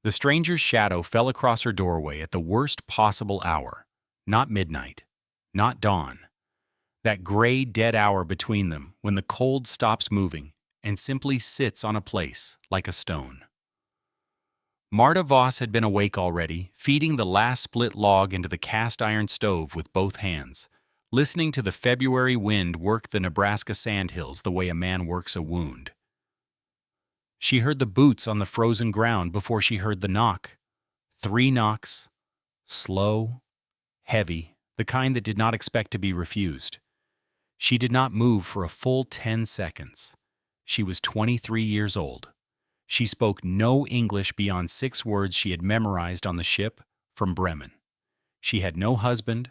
The stranger's shadow fell across her doorway at the worst possible hour. Not midnight. Not dawn. That gray, dead hour between them when the cold stops moving and simply sits on a place like a stone. Marta Voss had been awake already, feeding the last split log into the cast-iron stove with both hands, listening to the February wind work the Nebraska sandhills the way a man works a wound. She heard the boots on the frozen ground before she heard the knock. 3 knocks, slow, heavy, the kind that did not expect to be refused. She did not move for a full 10 seconds. She was 23 years old. She spoke no English beyond 6 words she had memorized on the ship from Bremen. She had no husband,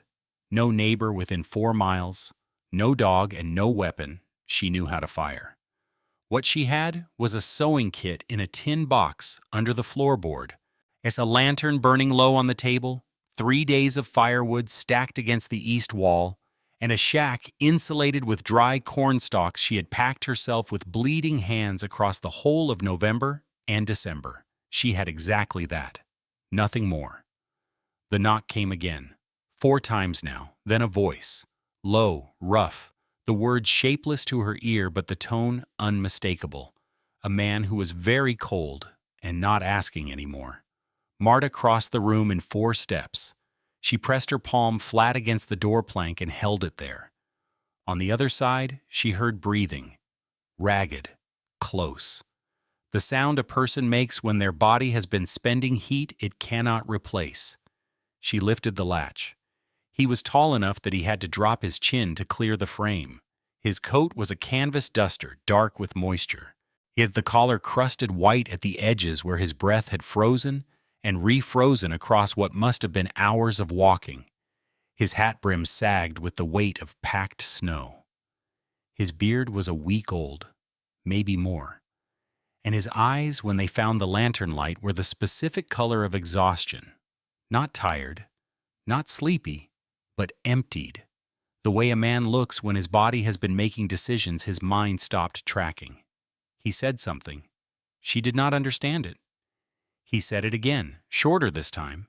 no neighbor within 4 miles, no dog, and no weapon she knew how to fire. What she had was a sewing kit in a tin box under the floorboard, as a lantern burning low on the table, 3 days of firewood stacked against the east wall, and a shack insulated with dry cornstalks. She had packed herself with bleeding hands across the whole of November and December. She had exactly that. Nothing more. The knock came again, 4 times now, then a voice, low, rough, the words shapeless to her ear but the tone unmistakable. A man who was very cold and not asking anymore. Marta crossed the room in 4 steps. She pressed her palm flat against the door plank and held it there. On the other side, she heard breathing, ragged, close. The sound a person makes when their body has been spending heat it cannot replace. She lifted the latch. He was tall enough that he had to drop his chin to clear the frame. His coat was a canvas duster, dark with moisture. Yet the collar crusted white at the edges where his breath had frozen and refrozen across what must have been hours of walking. His hat brim sagged with the weight of packed snow. His beard was a week old, maybe more. And his eyes, when they found the lantern light, were the specific color of exhaustion. Not tired, not sleepy, but emptied. The way a man looks when his body has been making decisions his mind stopped tracking. He said something. She did not understand it. He said it again, shorter this time,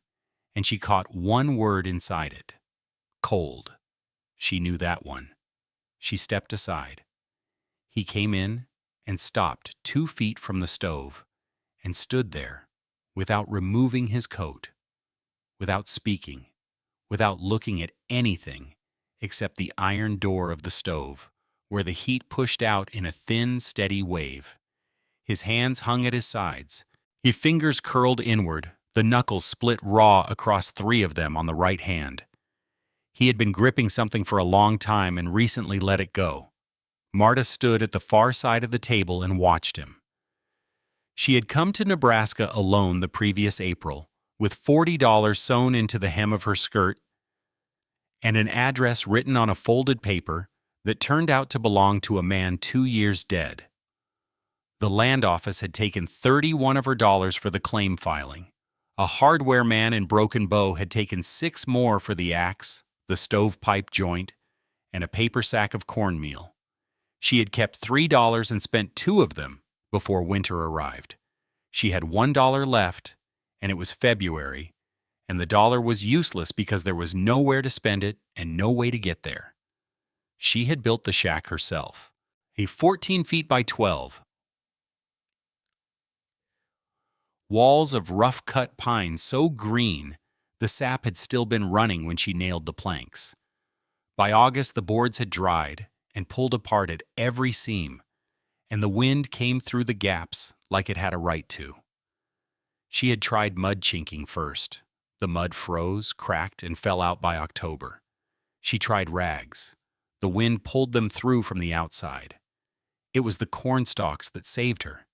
and she caught one word inside it. Cold. She knew that one. She stepped aside. He came in and stopped 2 feet from the stove and stood there without removing his coat, without speaking, without looking at anything except the iron door of the stove, where the heat pushed out in a thin, steady wave. His hands hung at his sides. His fingers curled inward, the knuckles split raw across 3 of them on the right hand. He had been gripping something for a long time and recently let it go. Marta stood at the far side of the table and watched him. She had come to Nebraska alone the previous April, with $40 sewn into the hem of her skirt and an address written on a folded paper that turned out to belong to a man 2 years dead. The land office had taken 31 of her dollars for the claim filing. A hardware man in Broken Bow had taken 6 more for the axe, the stovepipe joint, and a paper sack of cornmeal. She had kept $3 and spent 2 of them before winter arrived. She had $1 left, and it was February, and the dollar was useless because there was nowhere to spend it and no way to get there. She had built the shack herself, a 14 feet by 12. Walls of rough-cut pine so green the sap had still been running when she nailed the planks. By August the boards had dried and pulled apart at every seam, and the wind came through the gaps like it had a right to. She had tried mud chinking first. The mud froze, cracked, and fell out by October. She tried rags. The wind pulled them through from the outside. It was the cornstalks that saved her.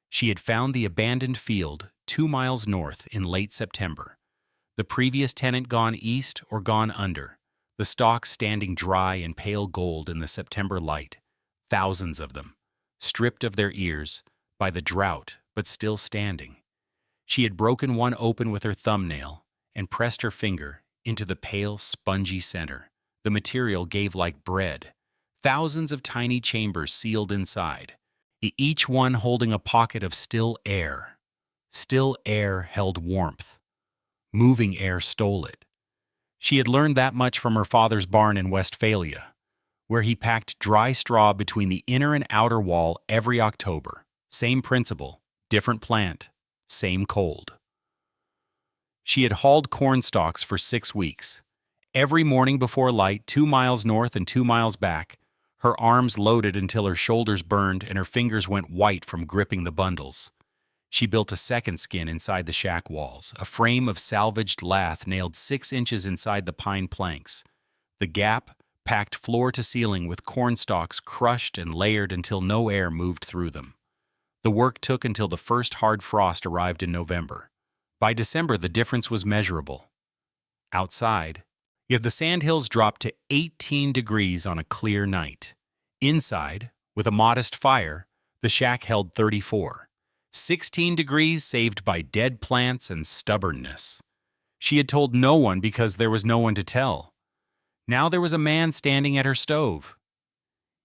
She had found the abandoned field 2 miles north in late September. The previous tenant gone east or gone under, the stalks standing dry and pale gold in the September light, thousands of them, stripped of their ears by the drought but still standing. She had broken one open with her thumbnail and pressed her finger into the pale, spongy center. The material gave like bread, thousands of tiny chambers sealed inside, each one holding a pocket of still air. Still air held warmth. Moving air stole it. She had learned that much from her father's barn in Westphalia, where he packed dry straw between the inner and outer wall every October. Same principle, different plant, same cold. She had hauled cornstalks for 6 weeks. Every morning before light, 2 miles north and 2 miles back, her arms loaded until her shoulders burned and her fingers went white from gripping the bundles. She built a second skin inside the shack walls, a frame of salvaged lath nailed 6 inches inside the pine planks. The gap, packed floor to ceiling with cornstalks crushed and layered until no air moved through them. The work took until the first hard frost arrived in November. By December, the difference was measurable. Outside, if the sandhills dropped to 18 degrees on a clear night. Inside, with a modest fire, the shack held 34. 16 degrees saved by dead plants and stubbornness. She had told no one because there was no one to tell. Now there was a man standing at her stove.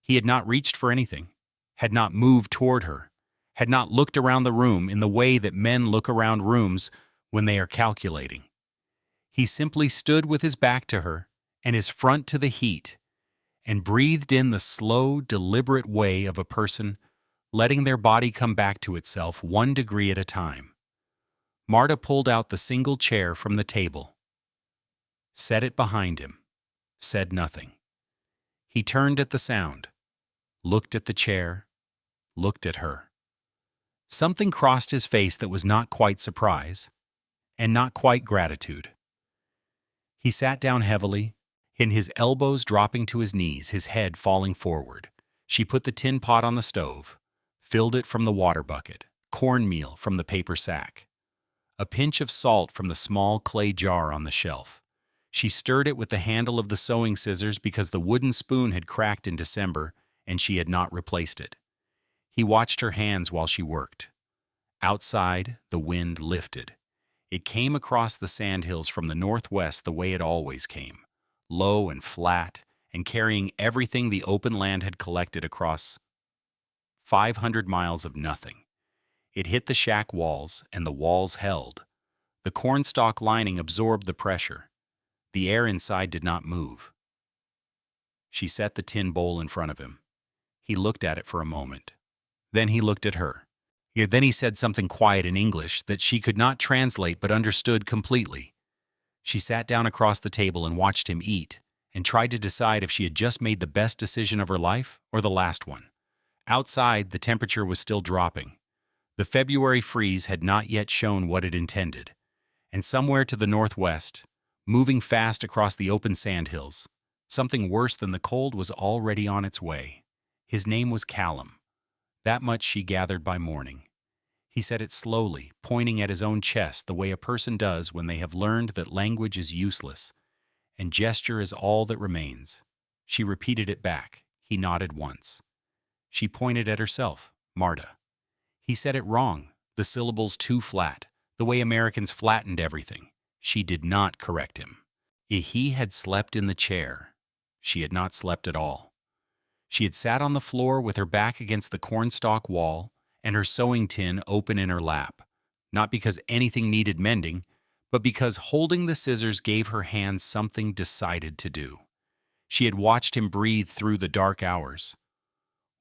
He had not reached for anything, had not moved toward her, had not looked around the room in the way that men look around rooms when they are calculating. He simply stood with his back to her and his front to the heat and breathed in the slow, deliberate way of a person letting their body come back to itself 1 degree at a time. Marta pulled out the single chair from the table, set it behind him, said nothing. He turned at the sound, looked at the chair, looked at her. Something crossed his face that was not quite surprise, and not quite gratitude. He sat down heavily, in his elbows dropping to his knees, his head falling forward. She put the tin pot on the stove, filled it from the water bucket, cornmeal from the paper sack, a pinch of salt from the small clay jar on the shelf. She stirred it with the handle of the sewing scissors because the wooden spoon had cracked in December and she had not replaced it. He watched her hands while she worked. Outside, the wind lifted. It came across the sandhills from the northwest the way it always came, low and flat, and carrying everything the open land had collected across 500 miles of nothing. It hit the shack walls, and the walls held. The cornstalk lining absorbed the pressure. The air inside did not move. She set the tin bowl in front of him. He looked at it for a moment. Then he looked at her. Then he said something quiet in English that she could not translate but understood completely. She sat down across the table and watched him eat, and tried to decide if she had just made the best decision of her life or the last one. Outside, the temperature was still dropping. The February freeze had not yet shown what it intended, and somewhere to the northwest, moving fast across the open sandhills, something worse than the cold was already on its way. His name was Callum. That much she gathered by morning. He said it slowly, pointing at his own chest the way a person does when they have learned that language is useless, and gesture is all that remains. She repeated it back. He nodded once. She pointed at herself, Marta. He said it wrong, the syllables too flat, the way Americans flattened everything. She did not correct him. He had slept in the chair. She had not slept at all. She had sat on the floor with her back against the cornstalk wall and her sewing tin open in her lap, not because anything needed mending, but because holding the scissors gave her hands something decided to do. She had watched him breathe through the dark hours,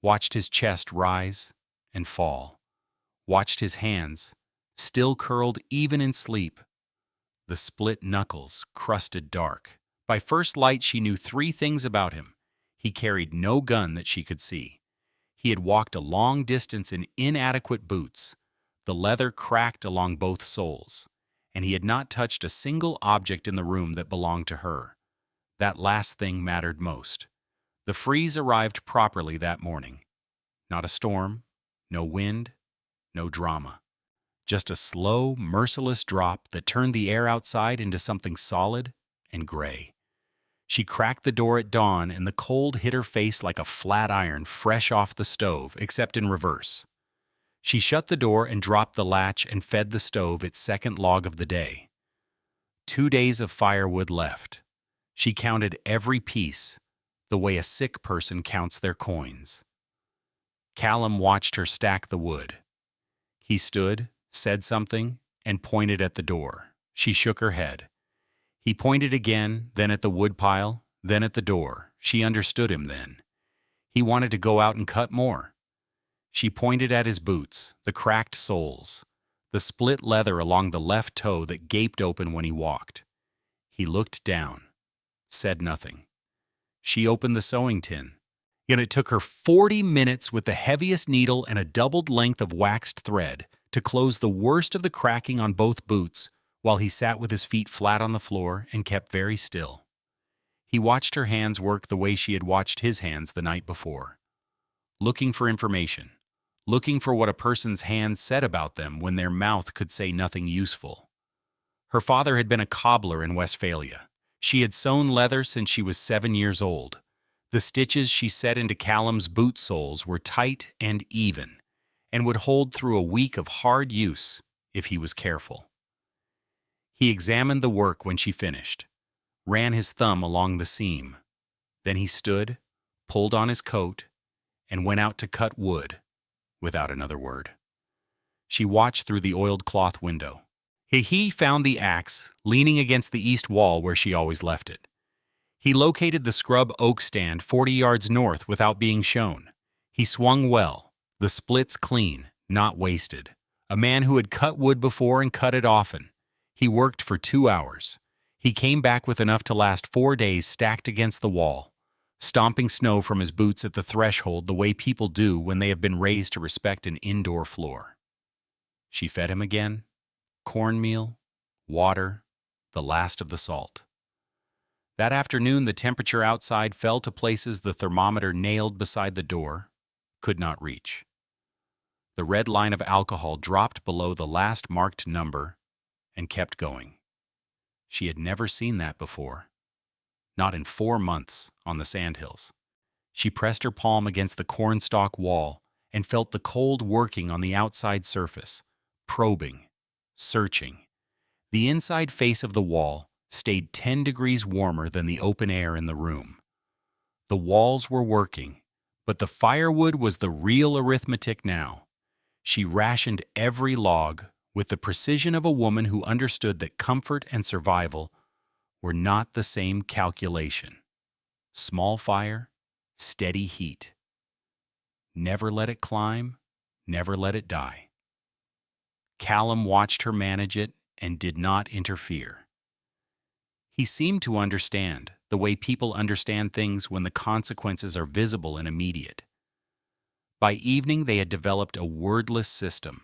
watched his chest rise and fall, watched his hands, still curled even in sleep, the split knuckles crusted dark. By first light she knew 3 things about him. He carried no gun that she could see. He had walked a long distance in inadequate boots. The leather cracked along both soles, and he had not touched a single object in the room that belonged to her. That last thing mattered most. The freeze arrived properly that morning. Not a storm, no wind, no drama. Just a slow, merciless drop that turned the air outside into something solid and gray. She cracked the door at dawn, and the cold hit her face like a flat iron fresh off the stove, except in reverse. She shut the door and dropped the latch and fed the stove its second log of the day. 2 days of firewood left. She counted every piece, the way a sick person counts their coins. Callum watched her stack the wood. He stood, said something, and pointed at the door. She shook her head. He pointed again, then at the woodpile, then at the door. She understood him then. He wanted to go out and cut more. She pointed at his boots, the cracked soles, the split leather along the left toe that gaped open when he walked. He looked down, said nothing. She opened the sewing tin, and it took her 40 minutes with the heaviest needle and a doubled length of waxed thread to close the worst of the cracking on both boots, while he sat with his feet flat on the floor and kept very still. He watched her hands work the way she had watched his hands the night before, looking for information, looking for what a person's hands said about them when their mouth could say nothing useful. Her father had been a cobbler in Westphalia. She had sewn leather since she was 7 years old. The stitches she set into Callum's boot soles were tight and even, and would hold through a week of hard use if he was careful. He examined the work when she finished, ran his thumb along the seam. Then he stood, pulled on his coat, and went out to cut wood, without another word. She watched through the oiled cloth window. He found the axe leaning against the east wall where she always left it. He located the scrub oak stand 40 yards north without being shown. He swung well, the splits clean, not wasted. A man who had cut wood before and cut it often. He worked for 2 hours. He came back with enough to last 4 days stacked against the wall, stomping snow from his boots at the threshold the way people do when they have been raised to respect an indoor floor. She fed him again. Cornmeal, water, the last of the salt. That afternoon, the temperature outside fell to places the thermometer nailed beside the door could not reach. The red line of alcohol dropped below the last marked number and kept going. She had never seen that before. Not in 4 months on the sandhills. She pressed her palm against the cornstalk wall and felt the cold working on the outside surface, probing, searching. The inside face of the wall stayed 10 degrees warmer than the open air in the room. The walls were working, but the firewood was the real arithmetic now. She rationed every log with the precision of a woman who understood that comfort and survival were not the same calculation. Small fire, steady heat. Never let it climb, never let it die. Callum watched her manage it and did not interfere. He seemed to understand the way people understand things when the consequences are visible and immediate. By evening, they had developed a wordless system.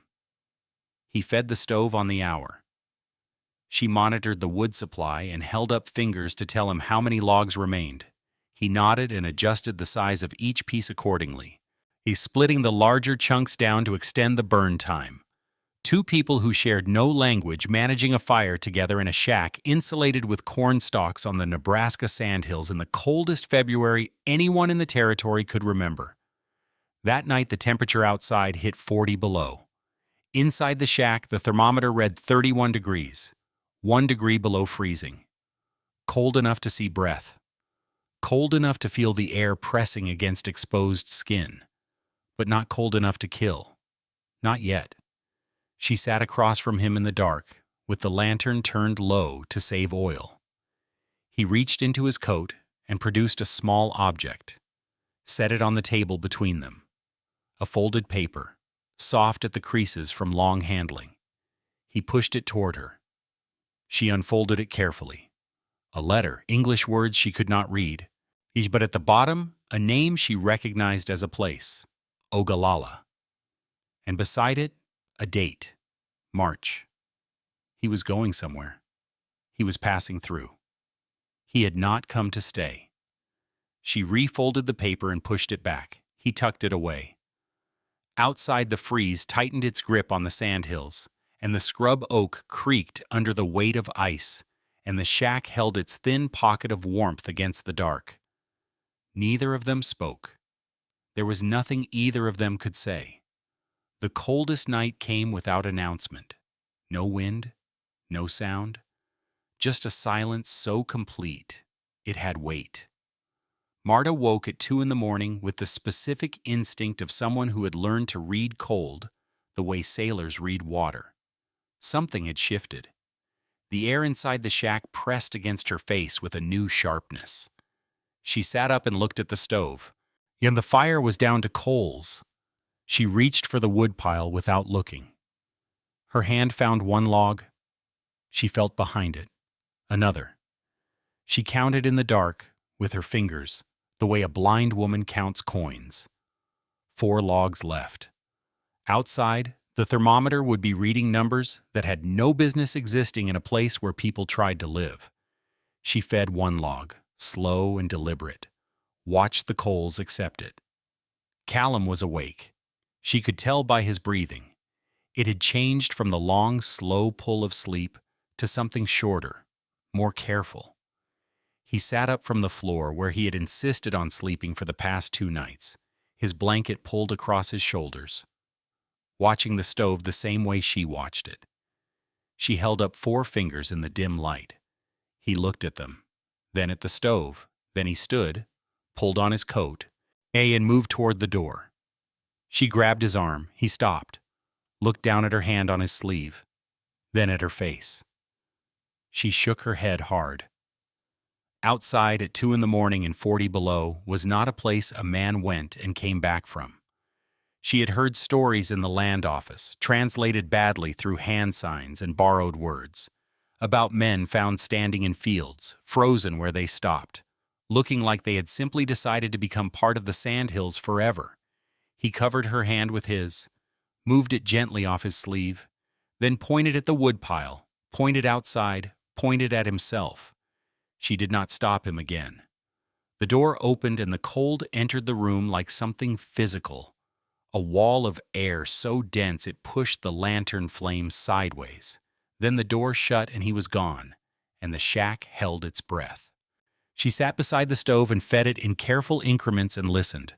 He fed the stove on the hour. She monitored the wood supply and held up fingers to tell him how many logs remained. He nodded and adjusted the size of each piece accordingly. He's splitting the larger chunks down to extend the burn time. 2 people who shared no language managing a fire together in a shack insulated with cornstalks on the Nebraska sandhills in the coldest February anyone in the territory could remember. That night, the temperature outside hit 40 below. Inside the shack, the thermometer read 31 degrees, 1 degree below freezing. Cold enough to see breath. Cold enough to feel the air pressing against exposed skin. But not cold enough to kill. Not yet. She sat across from him in the dark, with the lantern turned low to save oil. He reached into his coat and produced a small object, set it on the table between them. A folded paper, soft at the creases from long handling. He pushed it toward her. She unfolded it carefully. A letter, English words she could not read, but at the bottom, a name she recognized as a place, Ogallala. And beside it, a date, March. He was going somewhere. He was passing through. He had not come to stay. She refolded the paper and pushed it back. He tucked it away. Outside, the freeze tightened its grip on the sandhills, and the scrub oak creaked under the weight of ice, and the shack held its thin pocket of warmth against the dark. Neither of them spoke. There was nothing either of them could say. The coldest night came without announcement. No wind, no sound, just a silence so complete it had weight. Marta woke at 2 a.m. with the specific instinct of someone who had learned to read cold the way sailors read water. Something had shifted. The air inside the shack pressed against her face with a new sharpness. She sat up and looked at the stove, and the fire was down to coals. She reached for the wood pile without looking. Her hand found one log. She felt behind it. Another. She counted in the dark, with her fingers, the way a blind woman counts coins. 4 logs left. Outside, the thermometer would be reading numbers that had no business existing in a place where people tried to live. She fed one log, slow and deliberate, watched the coals accept it. Callum was awake. She could tell by his breathing. It had changed from the long, slow pull of sleep to something shorter, more careful. He sat up from the floor where he had insisted on sleeping for the past 2 nights, his blanket pulled across his shoulders, watching the stove the same way she watched it. She held up 4 fingers in the dim light. He looked at them, then at the stove, then he stood, pulled on his coat, and moved toward the door. She grabbed his arm. He stopped, looked down at her hand on his sleeve, then at her face. She shook her head hard. Outside at 2 a.m. and 40 below was not a place a man went and came back from. She had heard stories in the land office, translated badly through hand signs and borrowed words, about men found standing in fields, frozen where they stopped, looking like they had simply decided to become part of the sandhills forever. He covered her hand with his, moved it gently off his sleeve, then pointed at the woodpile, pointed outside, pointed at himself. She did not stop him again. The door opened and the cold entered the room like something physical, a wall of air so dense it pushed the lantern flame sideways. Then the door shut and he was gone, and the shack held its breath. She sat beside the stove and fed it in careful increments and listened.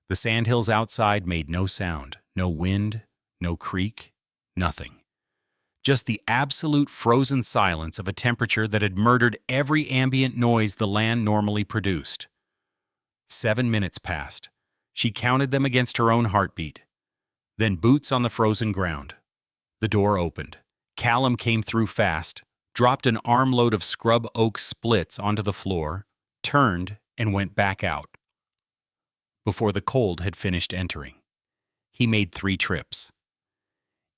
The sandhills outside made no sound, no wind, no creak, nothing. Just the absolute frozen silence of a temperature that had murdered every ambient noise the land normally produced. 7 minutes passed. She counted them against her own heartbeat. Then boots on the frozen ground. The door opened. Callum came through fast, dropped an armload of scrub oak splits onto the floor, turned, and went back out. Before the cold had finished entering, he made 3 trips.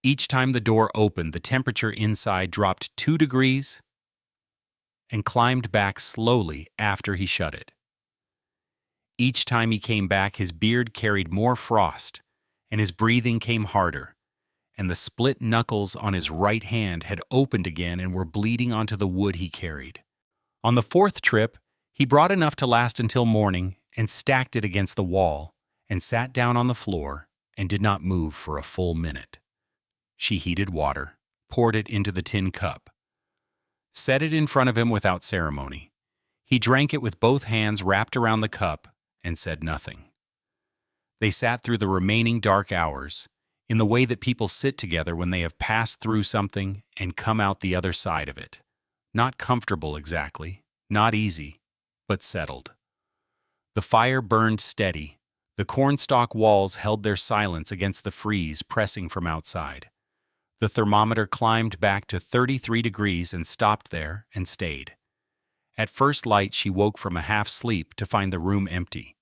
Each time the door opened, the temperature inside dropped 2 degrees and climbed back slowly after he shut it. Each time he came back, his beard carried more frost, and his breathing came harder, and the split knuckles on his right hand had opened again and were bleeding onto the wood he carried. On the 4th trip, he brought enough to last until morning and stacked it against the wall and sat down on the floor and did not move for a full minute. She heated water, poured it into the tin cup, set it in front of him without ceremony. He drank it with both hands wrapped around the cup and said nothing. They sat through the remaining dark hours in the way that people sit together when they have passed through something and come out the other side of it. Not comfortable exactly, not easy, but settled. The fire burned steady. The cornstalk walls held their silence against the freeze pressing from outside. The thermometer climbed back to 33 degrees and stopped there and stayed. At first light, she woke from a half-sleep to find the room empty.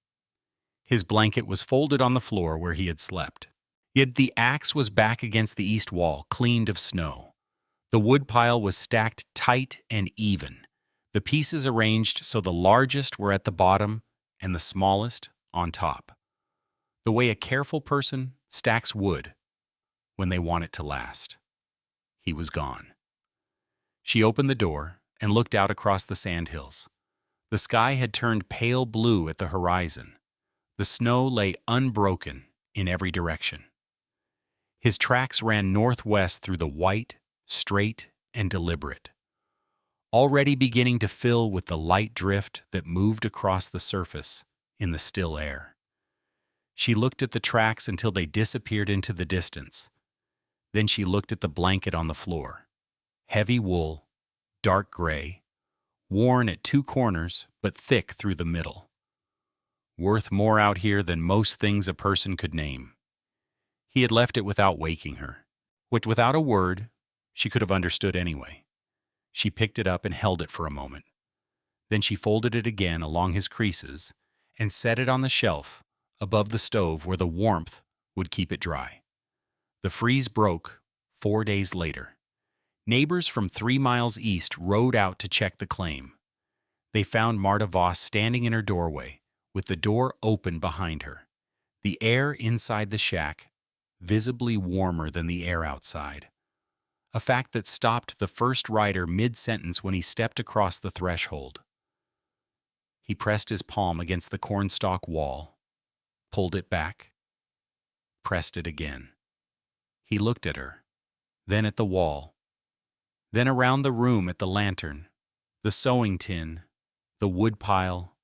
His blanket was folded on the floor where he had slept. Yet the axe was back against the east wall, cleaned of snow. The wood pile was stacked tight and even, the pieces arranged so the largest were at the bottom and the smallest on top. The way a careful person stacks wood when they want it to last. He was gone. She opened the door and looked out across the sandhills. The sky had turned pale blue at the horizon. The snow lay unbroken in every direction. His tracks ran northwest through the white, straight, and deliberate, already beginning to fill with the light drift that moved across the surface in the still air. She looked at the tracks until they disappeared into the distance. Then she looked at the blanket on the floor. Heavy wool, dark gray, worn at 2 corners but thick through the middle. Worth more out here than most things a person could name. He had left it without waking her. Without a word, she could have understood anyway. She picked it up and held it for a moment. Then she folded it again along his creases and set it on the shelf above the stove where the warmth would keep it dry. The freeze broke 4 days later. Neighbors from 3 miles east rode out to check the claim. They found Marta Voss standing in her doorway, with the door open behind her. The air inside the shack visibly warmer than the air outside. A fact that stopped the first rider mid-sentence when he stepped across the threshold. He pressed his palm against the cornstalk wall, pulled it back, pressed it again. He looked at her, then at the wall, then around the room at the lantern, the sewing tin, the woodpile,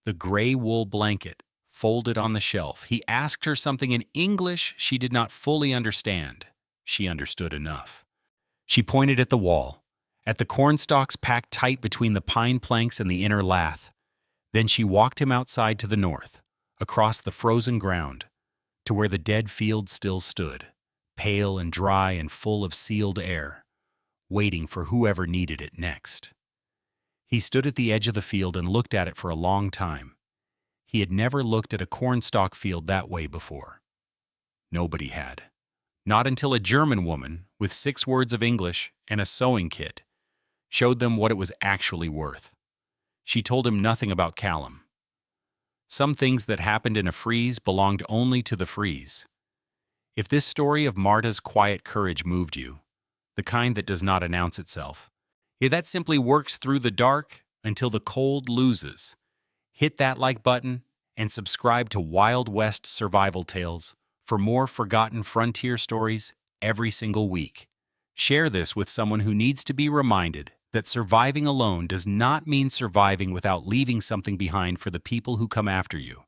the gray wool blanket folded on the shelf. He asked her something in English she did not fully understand. She understood enough. She pointed at the wall, at the cornstalks packed tight between the pine planks and the inner lath. Then she walked him outside to the north, across the frozen ground, to where the dead field still stood, pale and dry and full of sealed air, waiting for whoever needed it next. He stood at the edge of the field and looked at it for a long time. He had never looked at a cornstalk field that way before. Nobody had. Not until a German woman, with 6 words of English and a sewing kit, showed them what it was actually worth. She told him nothing about Callum. Some things that happened in a freeze belonged only to the freeze. If this story of Marta's quiet courage moved you, the kind that does not announce itself, if that simply works through the dark until the cold loses, hit that like button and subscribe to Wild West Survival Tales for more forgotten frontier stories every single week. Share this with someone who needs to be reminded that surviving alone does not mean surviving without leaving something behind for the people who come after you.